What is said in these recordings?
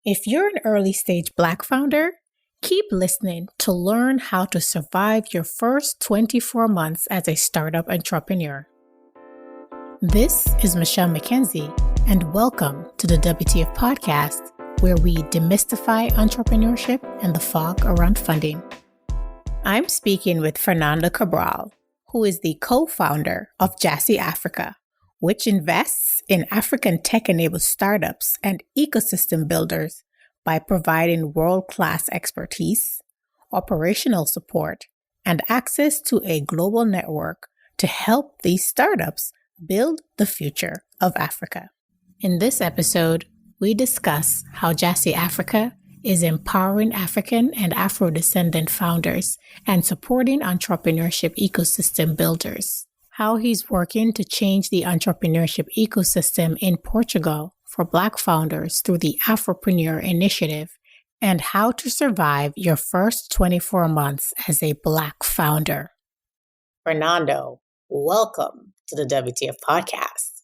If you're an early stage Black founder, keep listening to learn how to survive your first 24 months as a startup entrepreneur. This is Michelle McKenzie, and welcome to the WTF Podcast, where we demystify entrepreneurship and the fog around funding. I'm speaking with Fernando Cabral, who is the co-founder of Jassy Africa, which invests in African tech-enabled startups and ecosystem builders by providing world-class expertise, operational support, and access to a global network to help these startups build the future of Africa. In this episode, we discuss how Jassy Africa is empowering African and Afro-descendant founders and supporting entrepreneurship ecosystem builders, how he's working to change the entrepreneurship ecosystem in Portugal for Black founders through the Afropreneurs initiative, and how to survive your first 24 months as a Black founder. Fernando, welcome to the WTF Podcast.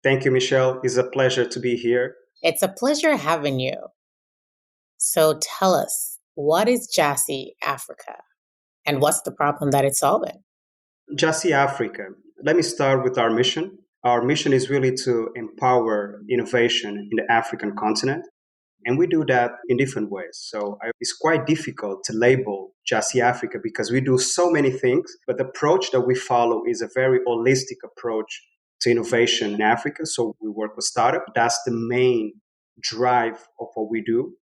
Thank you, Michelle. It's a pleasure to be here. It's a pleasure having you. So tell us, what is Jassy Africa and what's the problem that it's solving? Jassy Africa. Let me start with our mission. Our mission is really to empower innovation in the African continent. And we do that in different ways. So it's quite difficult to label Jassy Africa because we do so many things. But the approach that we follow is a very holistic approach to innovation in Africa. So we work with startups. That's the main drive of what we do.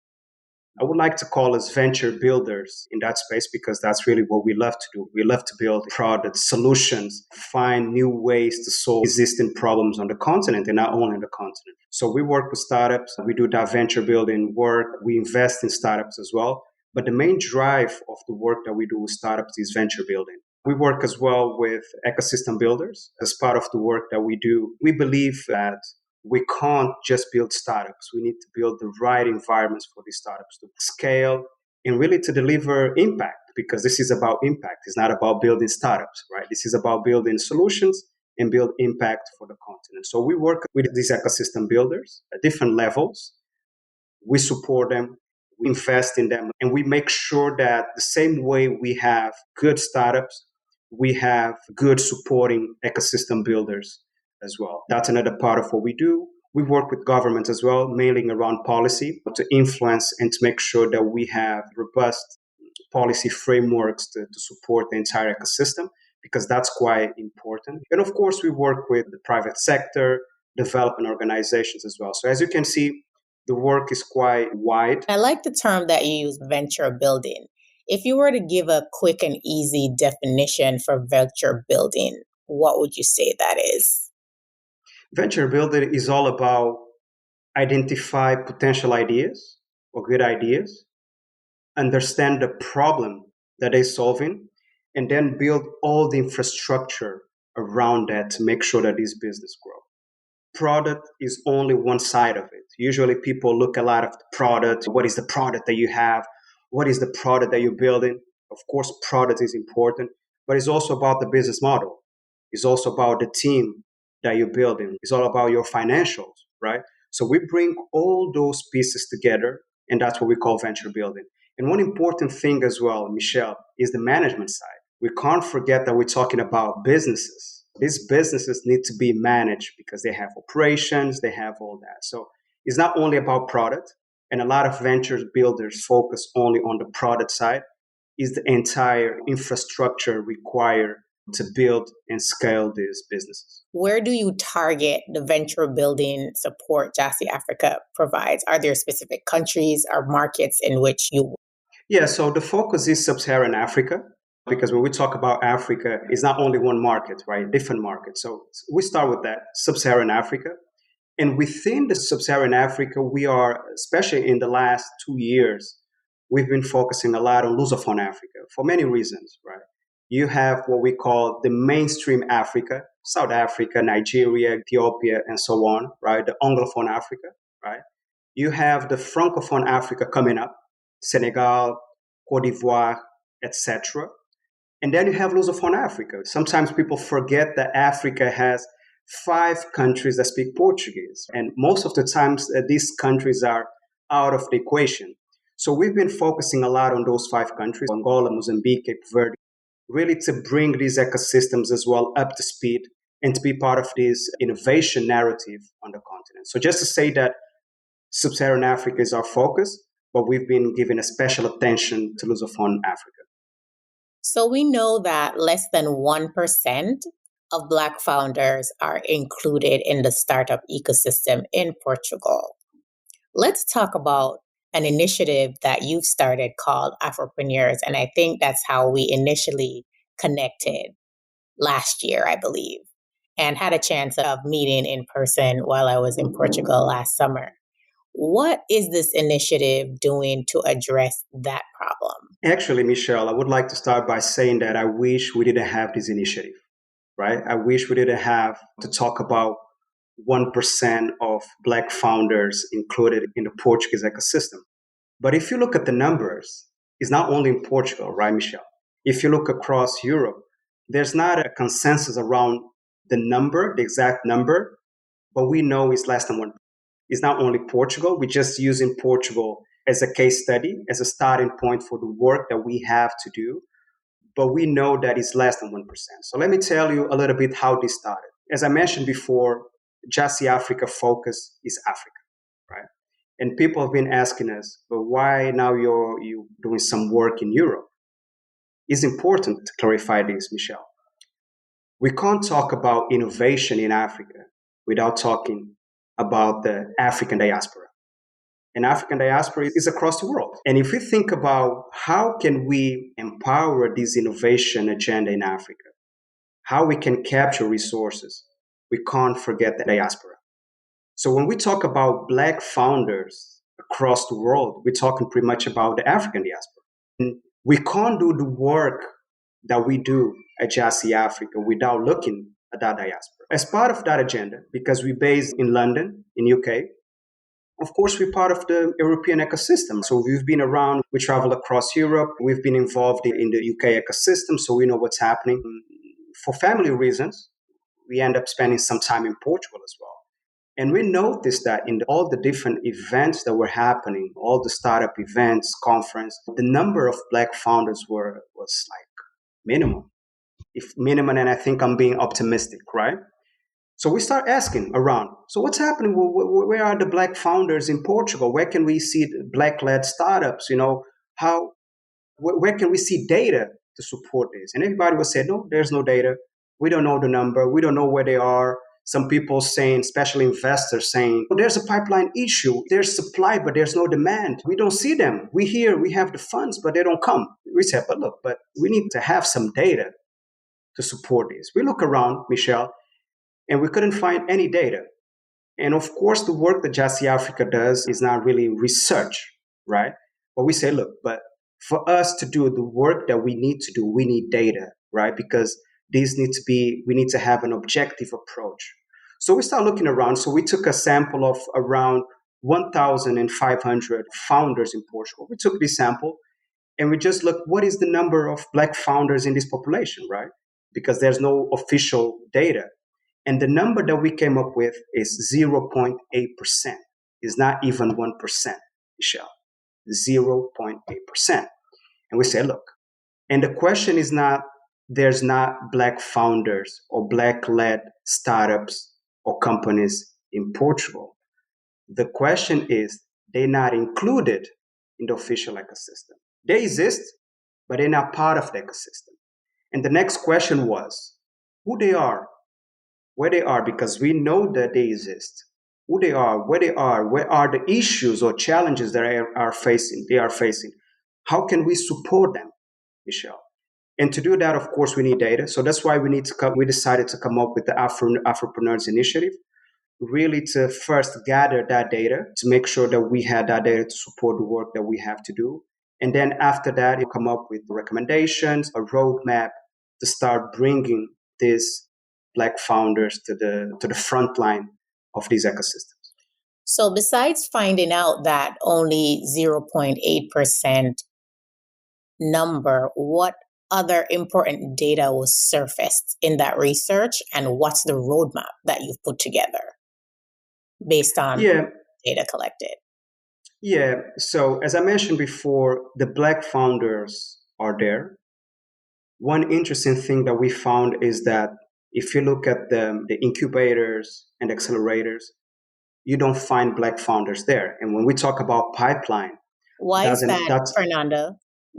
I would like to call us venture builders in that space because that's really what we love to do. We love to build products, solutions, find new ways to solve existing problems on the continent and not only on the continent. So we work with startups. We do that venture building work. We invest in startups as well. But the main drive of the work that we do with startups is venture building. We work as well with ecosystem builders. As part of the work that we do, we believe that we can't just build startups. We need to build the right environments for these startups to scale and really to deliver impact, because this is about impact. It's not about building startups, right? This is about building solutions and build impact for the continent. So we work with these ecosystem builders at different levels. We support them, we invest in them, and we make sure that the same way we have good startups, we have good supporting ecosystem builders as well. That's another part of what we do. We work with government as well, mainly around policy to influence and to make sure that we have robust policy frameworks to support the entire ecosystem, because that's quite important. And of course, we work with the private sector, development organizations as well. So as you can see, the work is quite wide. I like the term that you use, venture building. If you were to give a quick and easy definition for venture building, what would you say that is? Venture building is all about identify potential ideas or good ideas, understand the problem that they're solving, and then build all the infrastructure around that to make sure that this business grows. Product is only one side of it. Usually people look a lot at the product. What is the product that you have? What is the product that you're building? Of course, product is important, but it's also about the business model. It's also about the team that you're building. It's all about your financials, right? So we bring all those pieces together, and that's what we call venture building. And one important thing as well, Michelle, is the management side. We can't forget that we're talking about businesses. These businesses need to be managed because they have operations, they have all that. So it's not only about product, and a lot of venture builders focus only on the product side. It's the entire infrastructure required to build and scale these businesses. Where do you target the venture building support Jassy Africa provides? Are there specific countries or markets in which you work? Yeah, so the focus is Sub-Saharan Africa, because when we talk about Africa, it's not only one market, right? Different markets. So we start with that, Sub-Saharan Africa. And within the Sub-Saharan Africa, we are, especially in the last 2 years, we've been focusing a lot on Lusophone Africa for many reasons, right? You have what we call the mainstream Africa, South Africa, Nigeria, Ethiopia, and so on, right? The Anglophone Africa, right? You have the Francophone Africa coming up, Senegal, Cote d'Ivoire, etc. And then you have Lusophone Africa. Sometimes people forget that Africa has 5 countries that speak Portuguese. And most of the times these countries are out of the equation. So we've been focusing a lot on those 5 countries, Angola, Mozambique, Cape Verde, really to bring these ecosystems as well up to speed and to be part of this innovation narrative on the continent. So just to say that Sub-Saharan Africa is our focus, but we've been giving a special attention to Lusophone Africa. So we know that less than 1% of Black founders are included in the startup ecosystem in Portugal. Let's talk about an initiative that you've started called Afropreneurs. And I think that's how we initially connected last year, I believe, and had a chance of meeting in person while I was in Portugal last summer. What is this initiative doing to address that problem? Actually, Michelle, I would like to start by saying that I wish we didn't have this initiative, right? I wish we didn't have to talk about 1% of Black founders included in the Portuguese ecosystem. But if you look at the numbers, it's not only in Portugal, right, Michelle? If you look across Europe, there's not a consensus around the number, the exact number, but we know it's less than 1%. It's not only Portugal. We're just using Portugal as a case study, as a starting point for the work that we have to do. But we know that it's less than 1%. So let me tell you a little bit how this started. As I mentioned before, Jassy Africa focus is Africa, right? And people have been asking us, but why now you're doing some work in Europe? It's important to clarify this, Michelle. We can't talk about innovation in Africa without talking about the African diaspora. And African diaspora is across the world. And if we think about how can we empower this innovation agenda in Africa, how we can capture resources, we can't forget the diaspora. So when we talk about Black founders across the world, we're talking pretty much about the African diaspora. And we can't do the work that we do at Jassy Africa without looking at that diaspora. As part of that agenda, because we're based in London, in UK, of course, we're part of the European ecosystem. So we've been around, we travel across Europe, we've been involved in the UK ecosystem, so we know what's happening. For family reasons, we end up spending some time in Portugal as well. And we noticed that in all the different events that were happening, all the startup events, conference, the number of Black founders was like minimum. If minimum, and I think I'm being optimistic, right? So we start asking around, so what's happening? Where are the Black founders in Portugal? Where can we see Black-led startups? Where can we see data to support this? And everybody was saying, no, there's no data. We don't know the number. We don't know where they are. Some people saying, especially investors saying, oh, there's a pipeline issue. There's supply, but there's no demand. We don't see them. We hear we have the funds, but they don't come. We said, but we need to have some data to support this. We look around, Michelle, and we couldn't find any data. And of course, the work that Jassy Africa does is not really research, right? But we say, look, but for us to do the work that we need to do, we need data, right? Because we need to have an objective approach. So we start looking around. So we took a sample of around 1,500 founders in Portugal. We took this sample and we just looked, what is the number of Black founders in this population, right? Because there's no official data. And the number that we came up with is 0.8%. It's not even 1%, Michelle. 0.8%. And we say, look, and the question is not, there's not Black founders or Black-led startups or companies in Portugal. The question is, they're not included in the official ecosystem. They exist, but they're not part of the ecosystem. And the next question was, who they are, where they are, because we know that they exist. Who they are, where are the issues or challenges that they are facing. How can we support them, Michelle? And to do that, of course, we need data. So that's why we decided to come up with the Afropreneurs initiative, really to first gather that data to make sure that we had that data to support the work that we have to do. And then after that, you come up with recommendations, a roadmap to start bringing these Black founders to the front line of these ecosystems. So besides finding out that only 0.8% number, what other important data was surfaced in that research, and what's the roadmap that you've put together based on data collected? Yeah. So as I mentioned before, the black founders are there. One interesting thing that we found is that if you look at the incubators and accelerators, you don't find black founders there. And when we talk about pipeline, Why is doesn't that, that's Fernando,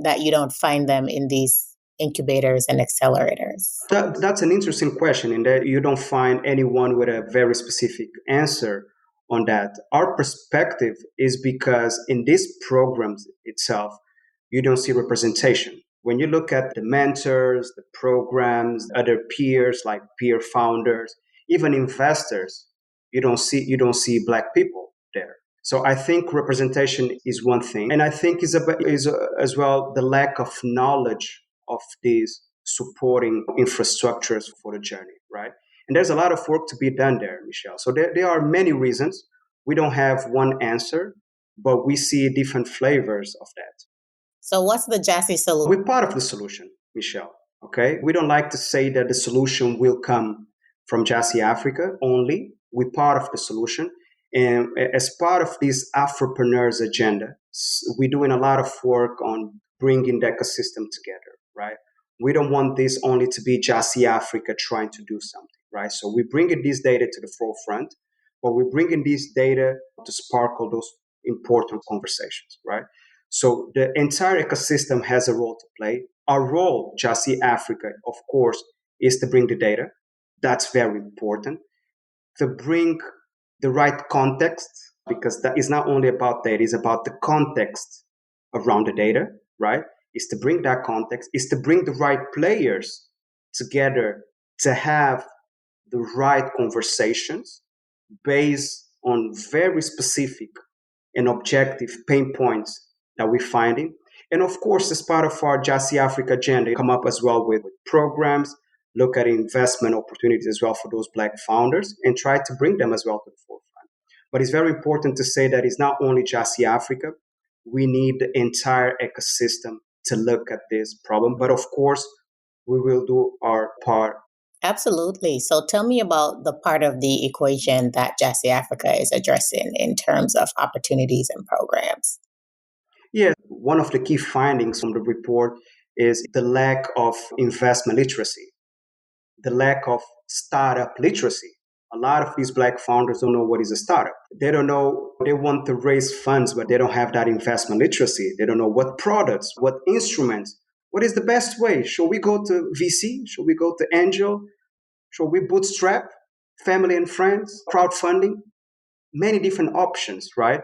that you don't find them in these incubators and accelerators? that's an interesting question in that you don't find anyone with a very specific answer on that. Our perspective is because in these programs itself, you don't see representation. When you look at the mentors, the programs, other peers like peer founders, even investors, you don't see black people there. So I think representation is one thing, and I think is as well the lack of knowledge of these supporting infrastructures for the journey, right? And there's a lot of work to be done there, Michelle. So there are many reasons. We don't have one answer, but we see different flavors of that. So, what's the Jassy solution? We're part of the solution, Michelle. Okay, we don't like to say that the solution will come from Jassy Africa only. We're part of the solution, and as part of this Afropreneurs agenda, we're doing a lot of work on bringing the ecosystem together. Right? We don't want this only to be Jassy Africa trying to do something. Right? So we're bringing this data to the forefront, but we're bringing this data to sparkle those important conversations. Right? So the entire ecosystem has a role to play. Our role, Just See Africa, of course, is to bring the data. That's very important. To bring the right context, because that is not only about data, it's about the context around the data, right? Is to bring that context, is to bring the right players together to have the right conversations based on very specific and objective pain points that we're finding. And of course, as part of our Jassy Africa agenda, come up as well with programs, look at investment opportunities as well for those black founders and try to bring them as well to the forefront. But it's very important to say that it's not only Jassy Africa. We need the entire ecosystem to look at this problem. But of course, we will do our part. Absolutely. So tell me about the part of the equation that Jassy Africa is addressing in terms of opportunities and programs. Yeah, one of the key findings from the report is the lack of investment literacy, the lack of startup literacy. A lot of these black founders don't know what is a startup. They don't know, they want to raise funds, but they don't have that investment literacy. They don't know what products, what instruments, what is the best way. Should we go to VC? Should we go to angel? Should we bootstrap, family and friends, crowdfunding? Many different options, right?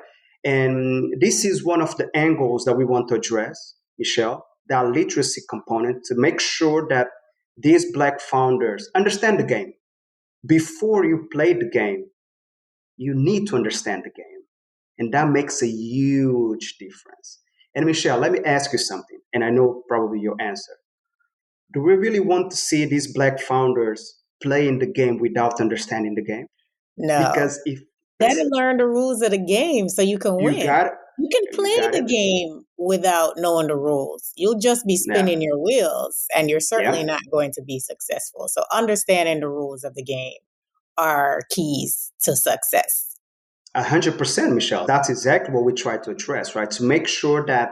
And this is one of the angles that we want to address, Michelle, that literacy component to make sure that these black founders understand the game. Before you play the game, you need to understand the game. And that makes a huge difference. And Michelle, let me ask you something, and I know probably your answer. Do we really want to see these black founders playing the game without understanding the game? No. Because if You got to learn the rules of the game so you can you win. got it, You can you play got the it. game without knowing the rules. You'll just be Yeah, spinning your wheels and you're certainly yeah. not going to be successful. So understanding the rules of the game are keys to success. 100%, Michelle. That's exactly what we try to address, right? To make sure that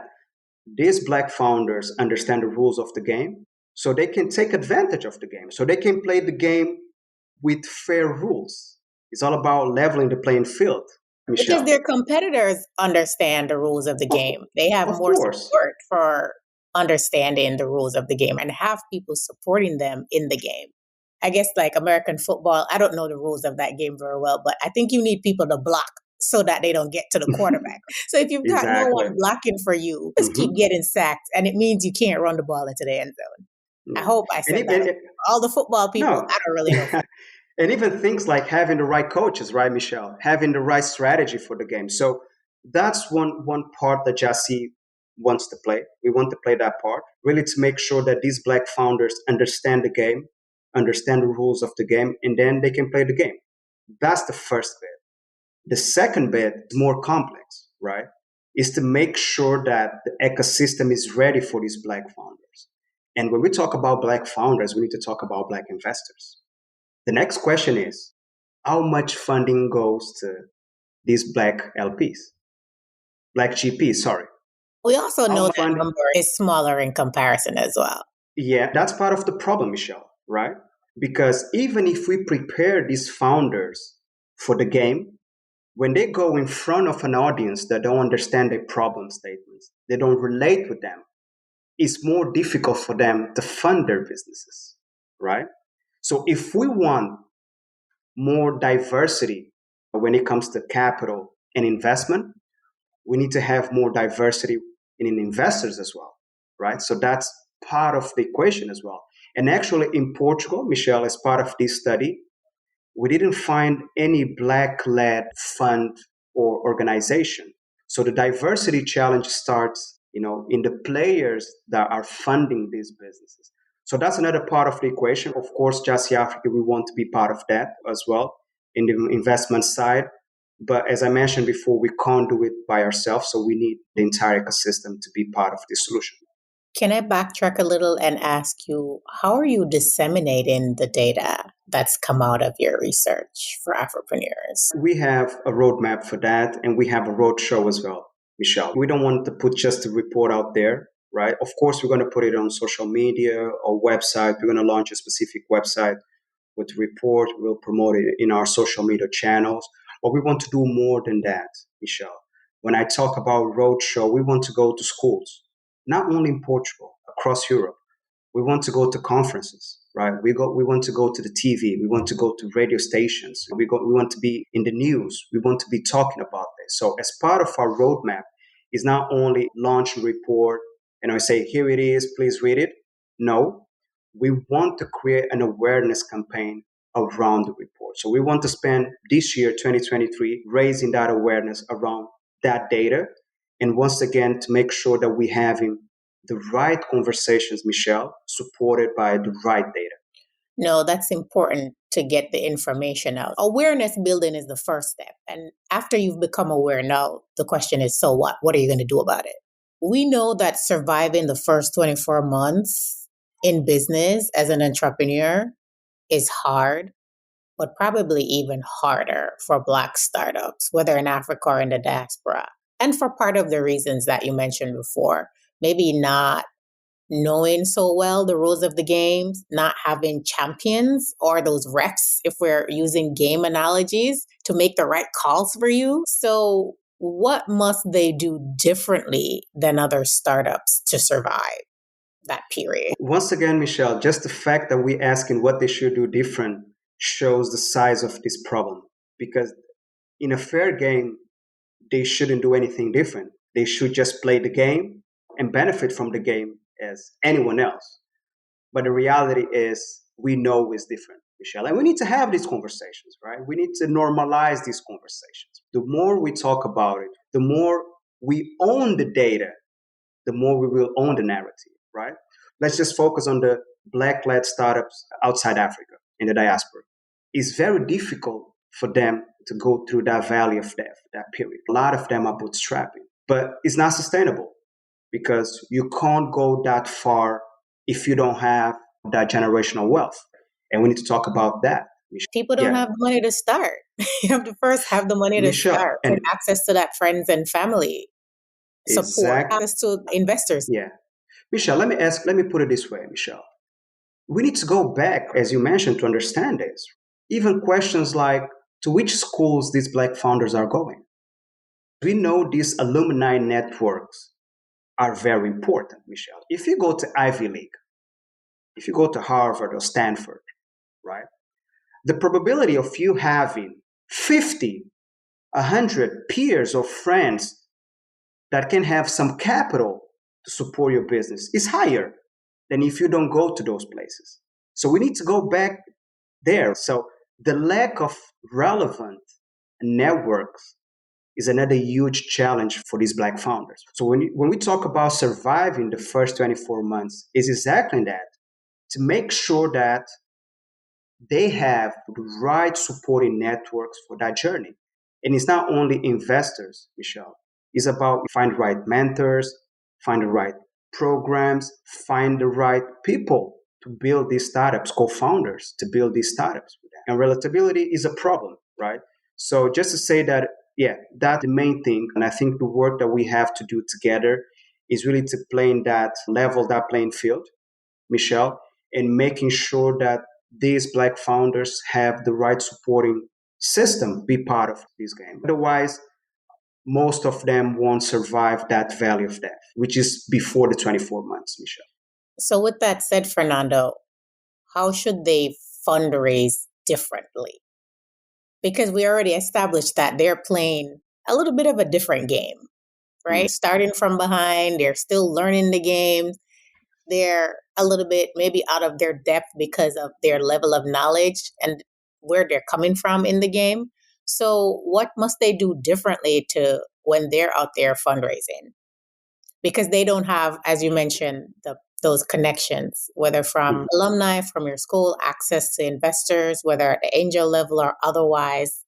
these black founders understand the rules of the game so they can take advantage of the game, so they can play the game with fair rules. It's all about leveling the playing field, Because Michelle. their competitors understand the rules of the Of, game. They have of more course. support for understanding the rules of the game and have people supporting them in the game. I guess like American football, I don't know the rules of that game very well, but I think you need people to block so that they don't get to the quarterback. So if you've got no Exactly. one blocking for you, just keep Hmm. getting sacked and it means you can't run the ball into the end zone. I hope I And, said that. All the football people, no. I don't really know. And even things like having the right coaches, right, Michelle? Having the right strategy for the game. So that's one part that Jassy wants to play. We want to play that part, really to make sure that these black founders understand the game, understand the rules of the game, and then they can play the game. That's the first bit. The second bit is more complex, right? Is to make sure that the ecosystem is ready for these black founders. And when we talk about black founders, we need to talk about black investors. The next question is how much funding goes to these black LPs? Black GP, sorry. We also Our know that funding, number is smaller in comparison as well. yeah, that's part of the problem, Michelle, right? Because even if we prepare these founders for the game, when they go in front of an audience that don't understand their problem statements, they don't relate with them, it's more difficult for them to fund their businesses, right? So if we want more diversity when it comes to capital and investment, we need to have more diversity in investors as well, right? So that's part of the equation as well. And actually, in Portugal, Michelle, as part of this study, we didn't find any black-led fund or organization. So the diversity challenge starts, in the players that are funding these businesses. So that's another part of the equation. Of course, Just Africa, we want to be part of that as well in the investment side. But as I mentioned before, we can't do it by ourselves. So we need the entire ecosystem to be part of the solution. Can I backtrack a little and ask you, how are you disseminating the data that's come out of your research for Afropreneurs? We have a roadmap for that, and we have a roadshow as well, Michelle. We don't want to put just a report out there, right? Of course, we're going to put it on social media or website. We're going to launch a specific website with the report. We'll promote it in our social media channels. But we want to do more than that, Michelle. When I talk about roadshow, we want to go to schools, not only in Portugal, across Europe. We want to go to conferences, right? We want to go to the TV. We want to go to radio stations. We want to be in the news. We want to be talking about this. So as part of our roadmap is not only launch a report and I say, here it is, please read it. No, we want to create an awareness campaign around the report. So we want to spend this year, 2023, raising that awareness around that data. And once again, to make sure that we having the right conversations, Michelle, supported by the right data. No, that's important to get the information out. Awareness building is the first step. And after you've become aware now, the question is, so what? What are you going to do about it? We know that surviving the first 24 months in business as an entrepreneur is hard, but probably even harder for Black startups, whether in Africa or in the diaspora. And for part of the reasons that you mentioned before, maybe not knowing so well the rules of the games, not having champions or those refs, if we're using game analogies, to make the right calls for you. So, what must they do differently than other startups to survive that period? Once again, Michelle, just the fact that we're asking what they should do different shows the size of this problem. Because in a fair game, they shouldn't do anything different. They should just play the game and benefit from the game as anyone else. But the reality is, we know it's different, Michelle. And we need to have these conversations, right? We need to normalize these conversations. The more we talk about it, the more we own the data, the more we will own the narrative, right? Let's just focus on the Black-led startups outside Africa in the diaspora. It's very difficult for them to go through that valley of death, that period. A lot of them are bootstrapping, but it's not sustainable because you can't go that far if you don't have that generational wealth. And we need to talk about that. People don't have the money to start. You have to first have the money to Michelle, start and access to that friends and family support, access to investors. Yeah. Michelle, let me put it this way, Michelle. We need to go back, as you mentioned, to understand this. Even questions like to which schools these Black founders are going. We know these alumni networks are very important, Michelle. If you go to Ivy League, if you go to Harvard or Stanford, right, the probability of you having 50, 100 peers or friends that can have some capital to support your business is higher than if you don't go to those places. So we need to go back there. So the lack of relevant networks is another huge challenge for these Black founders. So when we talk about surviving the first 24 months, is exactly that, to make sure that they have the right supporting networks for that journey. And it's not only investors, Michelle. It's about find the right mentors, find the right programs, find the right people to build these startups, co-founders to build these startups. And relatability is a problem, right? So just to say that Yeah, that's the main thing. And I think the work that we have to do together is really to play in that level, that playing field, Michelle, and making sure that these Black founders have the right supporting system be part of this game. Otherwise, most of them won't survive that valley of death, which is before the 24 months, Michelle. So, with that said, Fernando, how should they fundraise differently? Because we already established that they're playing a little bit of a different game, right? Starting from behind, they're still learning the game. They're a little bit maybe out of their depth because of their level of knowledge and where they're coming from in the game. So, what must they do differently to when they're out there fundraising? Because they don't have, as you mentioned, those connections, whether from alumni, from your school, access to investors, whether at the angel level or otherwise.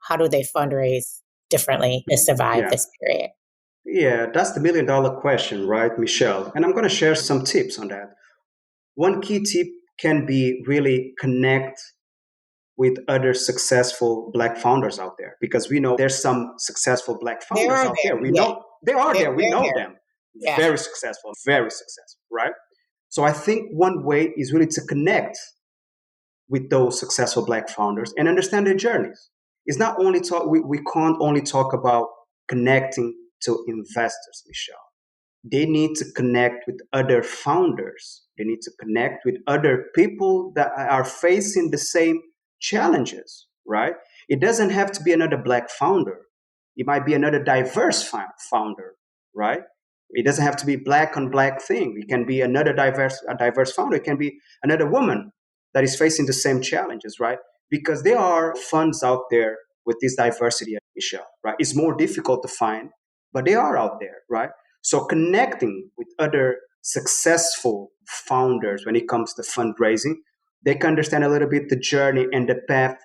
How do they fundraise differently to survive this period? Yeah, that's the $1 million question, right, Michelle? And I'm going to share some tips on that. One key tip can be really connect with other successful Black founders out there, because we know there's some successful Black They founders are out there. there. We Yeah. know they are there. We They're know there. them. Yeah. Very successful, right? So I think one way is really to connect with those successful Black founders and understand their journeys. It's not only talk. We can't only talk about connecting to investors, Michelle. They need to connect with other founders. They need to connect with other people that are facing the same challenges, right? It doesn't have to be another Black founder. It might be another diverse founder, right? It doesn't have to be Black on Black thing. It can be another diverse founder. It can be another woman that is facing the same challenges, right? Because there are funds out there with this diversity, Michelle, right? It's more difficult to find, but they are out there, right? So connecting with other successful founders when it comes to fundraising, they can understand a little bit the journey and the path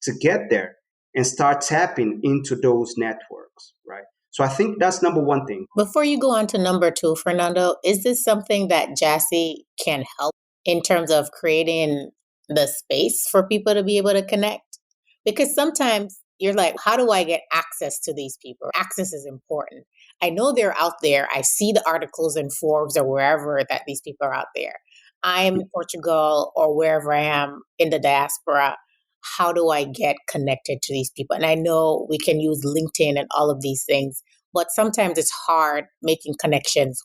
to get there and start tapping into those networks, right? So I think that's number one thing. Before you go on to number two, Fernando, is this something that Jassy can help in terms of creating the space for people to be able to connect? Because sometimes you're like, how do I get access to these people? Access is important. I know they're out there. I see the articles in Forbes or wherever that these people are out there. I'm in Portugal or wherever I am in the diaspora. How do I get connected to these people? And I know we can use LinkedIn and all of these things, but sometimes it's hard making connections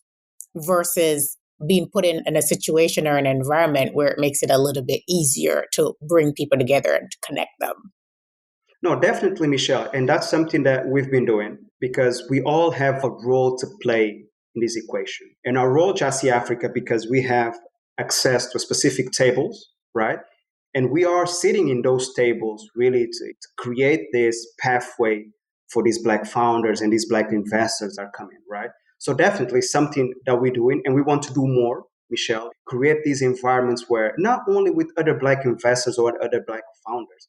versus being put in a situation or an environment where it makes it a little bit easier to bring people together and to connect them. No, definitely, Michelle. And that's something that we've been doing because we all have a role to play in this equation. And our role, Jassy Africa, because we have access to specific tables, right? And we are sitting in those tables really to create this pathway for these Black founders and these Black investors that are coming, right? So definitely something that we're doing, and we want to do more, Michelle, create these environments where not only with other Black investors or other Black founders,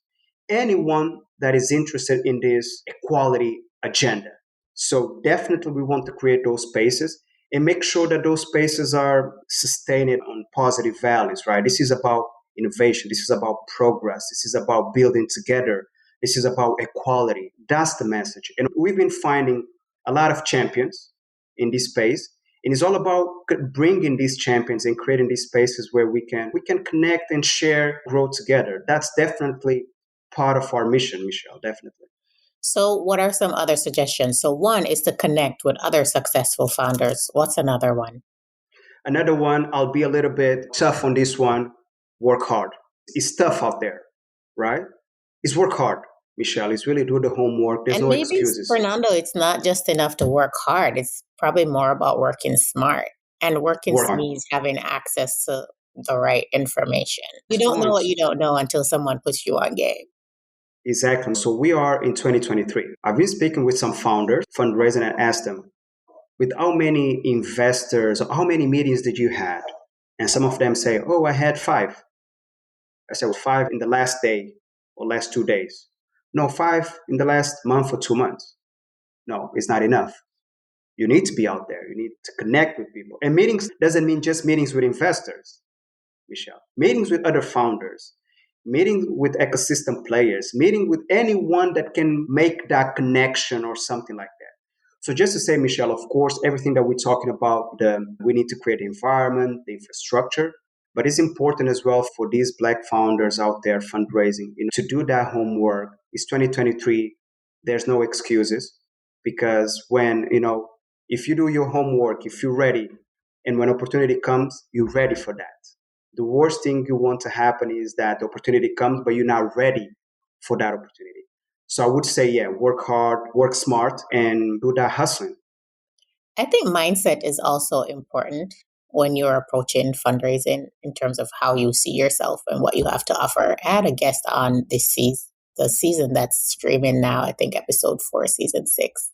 anyone that is interested in this equality agenda. So definitely we want to create those spaces and make sure that those spaces are sustained on positive values, right? This is about innovation. This is about progress. This is about building together. This is about equality. That's the message. And we've been finding a lot of champions in this space. And it's all about bringing these champions and creating these spaces where we can connect and share, grow together. That's definitely part of our mission, Michelle, definitely. So, what are some other suggestions? So, one is to connect with other successful founders. What's another one? Another one, I'll be a little bit tough on this one, work hard. It's tough out there, right? It's work hard, Michelle. It's really do the homework. There's And no maybe, excuses. Fernando, it's not just enough to work hard. It's probably more about working smart. And working Work hard. means having access to the right information. You don't know Point. what you don't know until someone puts you on game. Exactly. So we are in 2023. I've been speaking with some founders, fundraising, and asked them, with how many investors or how many meetings did you had? And some of them say, oh, I had 5. I said, well, 5 in the last day or last 2 days. No, 5 in the last month or 2 months. No, it's not enough. You need to be out there. You need to connect with people. And meetings doesn't mean just meetings with investors, Michelle. Meetings with other founders. meeting with ecosystem players, meeting with anyone that can make that connection or something like that. So just to say, Michelle, of course, everything that we're talking about, we need to create the environment, the infrastructure, but it's important as well for these Black founders out there fundraising, to do that homework. It's 2023. There's no excuses, because when, if you do your homework, if you're ready, and when opportunity comes, you're ready for that. The worst thing you want to happen is that the opportunity comes, but you're not ready for that opportunity. So I would say, yeah, work hard, work smart, and do that hustling. I think mindset is also important when you're approaching fundraising in terms of how you see yourself and what you have to offer. I had a guest on this season, the season that's streaming now, I think episode 4, season 6,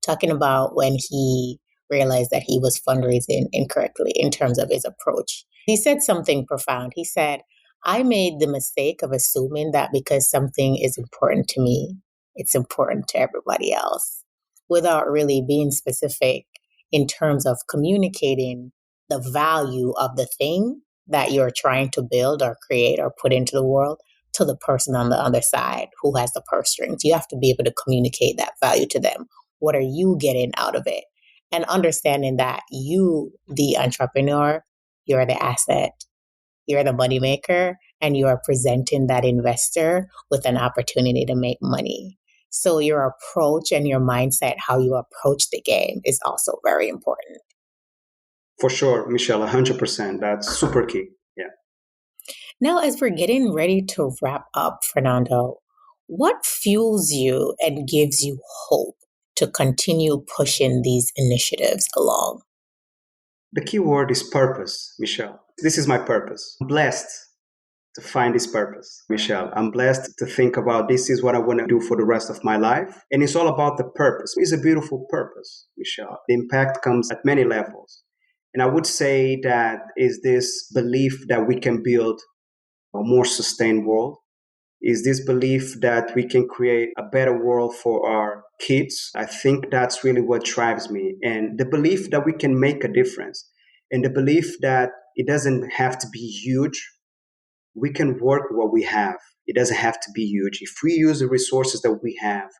talking about when he realized that he was fundraising incorrectly in terms of his approach. He said something profound. He said, I made the mistake of assuming that because something is important to me, it's important to everybody else, without really being specific in terms of communicating the value of the thing that you're trying to build or create or put into the world to the person on the other side who has the purse strings. You have to be able to communicate that value to them. What are you getting out of it? And understanding that you, the entrepreneur, you're the asset, you're the moneymaker, and you are presenting that investor with an opportunity to make money. So your approach and your mindset, how you approach the game, is also very important. For sure, Michelle, 100%. That's super key. Yeah. Now, as we're getting ready to wrap up, Fernando, what fuels you and gives you hope to continue pushing these initiatives along? The key word is purpose, Michelle. This is my purpose. I'm blessed to find this purpose, Michelle. I'm blessed to think about this is what I want to do for the rest of my life. And it's all about the purpose. It's a beautiful purpose, Michelle. The impact comes at many levels. And I would say that is this belief that we can build a more sustained world, is this belief that we can create a better world for our kids. I think that's really what drives me. And the belief that we can make a difference, and the belief that it doesn't have to be huge. We can work with what we have. It doesn't have to be huge. If we use the resources that we have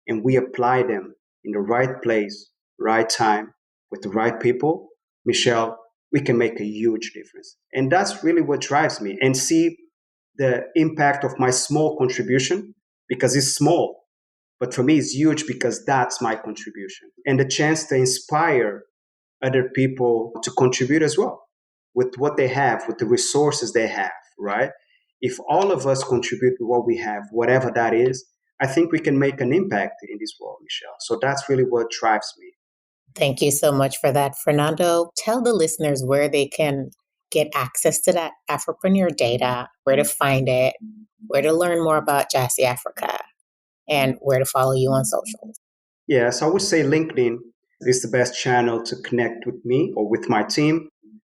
and we apply them in the right place, right time, with the right people, Michelle, we can make a huge difference. And that's really what drives me. And see the impact of my small contribution, because it's small, but for me it's huge because that's my contribution. And the chance to inspire other people to contribute as well with what they have, with the resources they have, right? If all of us contribute to what we have, whatever that is, I think we can make an impact in this world, Michelle. So that's really what drives me. Thank you so much for that, Fernando. Tell the listeners where they can get access to that Afropreneur data, where to find it, where to learn more about Jassy Africa, and where to follow you on socials. Yes, I would say LinkedIn is the best channel to connect with me or with my team.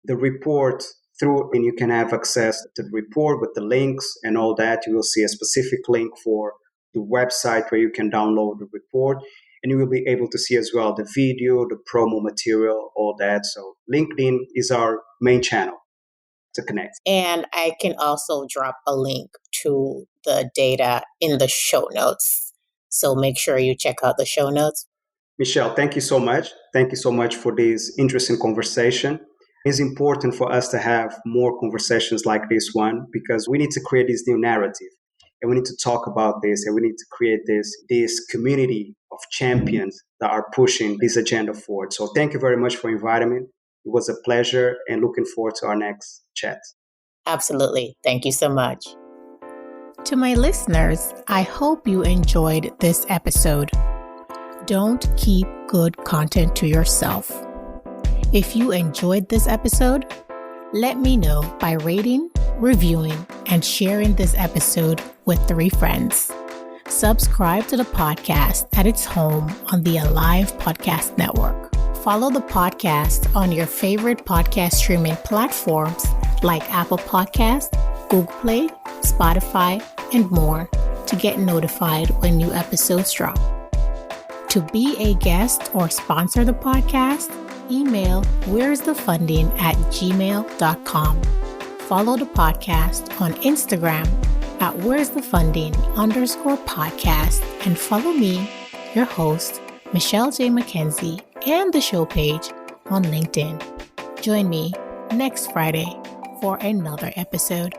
The report through, and you can have access to the report with the links and all that. You will see a specific link for the website where you can download the report, and you will be able to see as well the video, the promo material, all that. So LinkedIn is our main channel to connect. And I can also drop a link to the data in the show notes. So make sure you check out the show notes. Michelle, thank you so much. Thank you so much for this interesting conversation. It's important for us to have more conversations like this one, because we need to create this new narrative, and we need to talk about this, and we need to create this community of champions that are pushing this agenda forward. So thank you very much for inviting me. It was a pleasure, and looking forward to our next chat. Absolutely. Thank you so much. To my listeners, I hope you enjoyed this episode. Don't keep good content to yourself. If you enjoyed this episode, let me know by rating, reviewing, and sharing this episode with 3 friends. Subscribe to the podcast at its home on the Alive Podcast Network. Follow the podcast on your favorite podcast streaming platforms like Apple Podcasts, Google Play, Spotify, and more to get notified when new episodes drop. To be a guest or sponsor the podcast, email where'sthefunding@gmail.com. Follow the podcast on Instagram at Where's the Funding _podcast and follow me, your host, Michelle J. McKenzie, and the show page on LinkedIn. Join me next Friday for another episode.